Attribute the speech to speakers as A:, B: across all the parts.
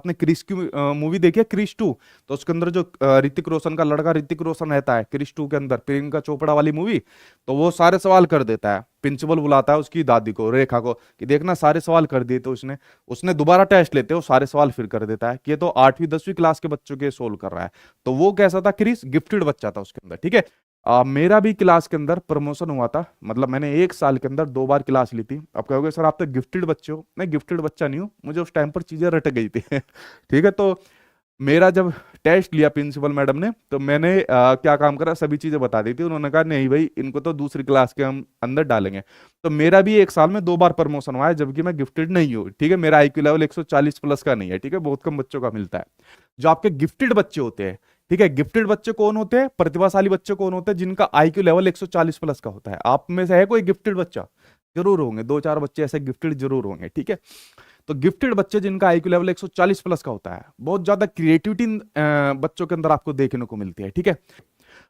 A: आपने क्रिश की मूवी देखी है, क्रिश 2? तो उसके अंदर जो ऋतिक रोशन का लड़का ऋतिक रोशन रहता है क्रिश 2 के अंदर, प्रियंका चोपड़ा वाली मूवी, तो वो सारे सवाल कर देता है। प्रिंसिपल बुलाता है उसकी दादी को, रेखा को, कि देखना सारे सवाल कर दिए। तो उसने उसने दोबारा टेस्ट लेते हो, सारे सवाल फिर कर देता है कि ये तो 8वीं 10वीं क्लास के बच्चों के सोल्व कर रहा है। तो वो कैसा था, क्रिस गिफ्टेड बच्चा था उसके अंदर, ठीक है। मेरा भी क्लास के अंदर प्रमोशन हुआ था, मतलब मैंने 1 साल के अंदर 2 बार क्लास ली थी। अब कहोगे सर आप तो गिफ्टेड बच्चे हो। मैं गिफ्टेड बच्चा नहीं हूँ, मुझे उस टाइम पर चीजें रट गई थी ठीक है। तो मेरा जब टेस्ट लिया प्रिंसिपल मैडम ने, तो मैंने क्या काम करा, सभी चीजें बता दी थी। उन्होंने कहा नहीं भाई, इनको तो दूसरी क्लास के हम अंदर डालेंगे। तो मेरा भी 1 साल में 2 बार प्रमोशन हुआ है, जबकि मैं गिफ्टेड नहीं हूँ, ठीक है। मेरा आईक्यू लेवल 140 प्लस का नहीं है, ठीक है, बहुत कम बच्चों का मिलता है। जो आपके गिफ्टेड बच्चे होते हैं, ठीक है, गिफ्टेड बच्चे कौन होते हैं, प्रतिभाशाली बच्चे कौन होते हैं, जिनका आईक्यू लेवल 140 प्लस का होता है। आप में से है कोई गिफ्टेड बच्चा? जरूर होंगे, 2 4 बच्चे ऐसे गिफ्टेड जरूर होंगे, ठीक है। तो गिफ्टेड बच्चे जिनका आईक्यू लेवल 140 प्लस का होता है, बहुत ज्यादा क्रिएटिविटी बच्चों के अंदर आपको देखने को मिलती है, ठीक है।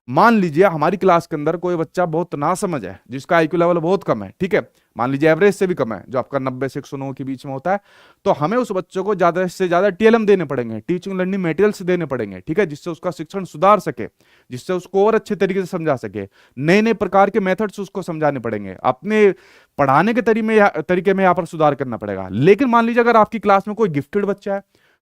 A: मान लीजिए हमारी क्लास के अंदर कोई बच्चा बहुत नासमझ है, जिसका आईक्यू लेवल बहुत कम है, ठीक है, मान लीजिए एवरेज से भी कम है, जो आपका 90 से 109 के बीच में होता है। तो हमें उस बच्चों को ज्यादा से ज्यादा टीएलएम देने पड़ेंगे, टीचिंग लर्निंग मटेरियल्स देने पड़ेंगे, ठीक है, जिससे उसका शिक्षण सुधार सके, जिससे उसको और अच्छे तरीके से समझा सके। नए नए प्रकार के मेथड्स उसको समझाने पड़ेंगे, अपने पढ़ाने के तरीके में यहाँ पर सुधार करना पड़ेगा। लेकिन मान लीजिए अगर आपकी क्लास में कोई गिफ्टेड बच्चा है,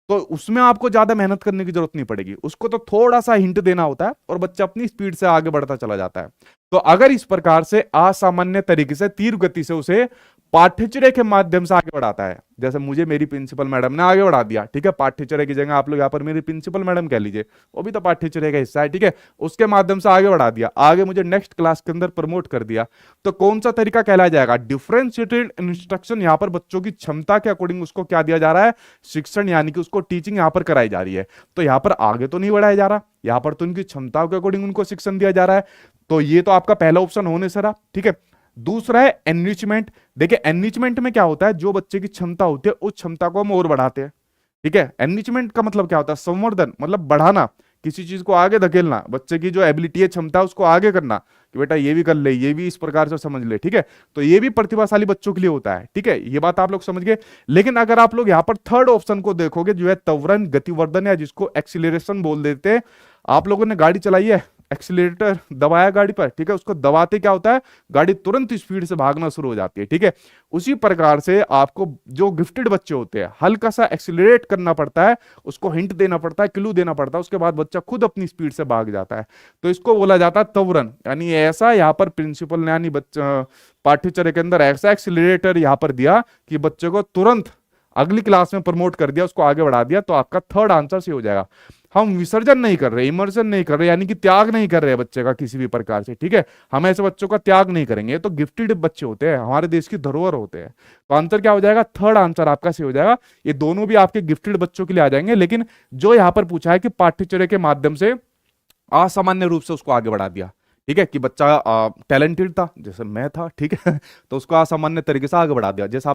A: तो उसमें आपको ज्यादा मेहनत करने की जरूरत नहीं पड़ेगी, उसको तो थोड़ा सा हिंट देना होता है और बच्चा अपनी स्पीड से आगे बढ़ता चला जाता है। तो अगर इस प्रकार से असामान्य तरीके से तीव्र गति से उसे पाठ्यचर्या के माध्यम से आगे बढ़ाता है, जैसे मुझे मेरी प्रिंसिपल मैडम ने आगे बढ़ा दिया, ठीक है, पाठ्यचर्या की जगह आप लोग यहाँ पर मेरी प्रिंसिपल मैडम कह लीजिए, वो भी तो पाठ्यचर्या का हिस्सा है, ठीक है, उसके माध्यम से आगे बढ़ा दिया, आगे मुझे नेक्स्ट क्लास के अंदर प्रमोट कर दिया। तो कौन सा तरीका कहलाया जाएगा, डिफरेंशिएटेड इंस्ट्रक्शन। यहाँ पर बच्चों की क्षमता के अकॉर्डिंग उसको क्या दिया जा रहा है, शिक्षण, यानी कि उसको टीचिंग यहाँ पर कराई जा रही है। तो यहाँ पर आगे तो नहीं बढ़ाया जा रहा, यहाँ पर तो उनकी क्षमताओं के अकॉर्डिंग उनको शिक्षण दिया जा रहा है। तो ये तो आपका पहला ऑप्शन होने सरा, ठीक है। दूसरा है एनरिचमेंट। देखिए एनरिचमेंट में क्या होता है, जो बच्चे की क्षमता होती है उस क्षमता को हम और बढ़ाते हैं, ठीक है। एनरिचमेंट का मतलब क्या होता है, संवर्धन, मतलब बढ़ाना, किसी चीज को आगे धकेलना, बच्चे की जो एबिलिटी है, क्षमता है, उसको आगे करना, कि बेटा ये भी कर ले, ये भी इस प्रकार से समझ ले, ठीक है। तो ये भी प्रतिभाशाली बच्चों के लिए होता है, ठीक है, ये बात आप लोग समझ गए। लेकिन अगर आप लोग यहाँ पर थर्ड ऑप्शन को देखोगे, जो है त्वरण गतिवर्धन, या जिसको एक्सीलरेशन बोल देते हैं। आप लोगों ने गाड़ी चलाई है, एक्सीलरेटर दबाया गाड़ी पर, ठीक है, उसको दबाते क्या होता है, गाड़ी तुरंत स्पीड से भागना शुरू हो जाती है, ठीक है। उसी प्रकार से आपको जो गिफ्टेड बच्चे होते हैं, हल्का सा एक्सीलरेट करना पड़ता है, उसको हिंट देना पड़ता है, क्लू देना पड़ता है, उसके बाद बच्चा खुद अपनी स्पीड से भाग जाता है। तो इसको बोला जाता है त्वरण। यानी ऐसा यहाँ पर प्रिंसिपल ने, यानी बच्चा पाठ्यचर्या के अंदर ऐसा एक्सीलरेटर यहाँ पर दिया कि बच्चे को तुरंत अगली क्लास में प्रमोट कर दिया, उसको आगे बढ़ा दिया। तो आपका थर्ड आंसर से हो जाएगा। हम विसर्जन नहीं कर रहे, इमर्जन नहीं कर रहे, यानी कि त्याग नहीं कर रहे बच्चे का किसी भी प्रकार से, ठीक है। हम ऐसे बच्चों का त्याग नहीं करेंगे। तो गिफ्टेड बच्चे होते हैं, हमारे देश की धरोहर होते हैं। तो आंसर क्या हो जाएगा, थर्ड आंसर आपका सही हो जाएगा। ये दोनों भी आपके गिफ्टेड बच्चों के लिए आ जाएंगे। लेकिन जो यहाँ पर पूछा है कि पाठ्यचर्या के माध्यम से असामान्य रूप से उसको आगे बढ़ा दिया, ठीक है, कि बच्चा टैलेंटेड था, जैसे मैं था, ठीक है तो उसको असामान्य तरीके से आगे बढ़ा दिया, जैसा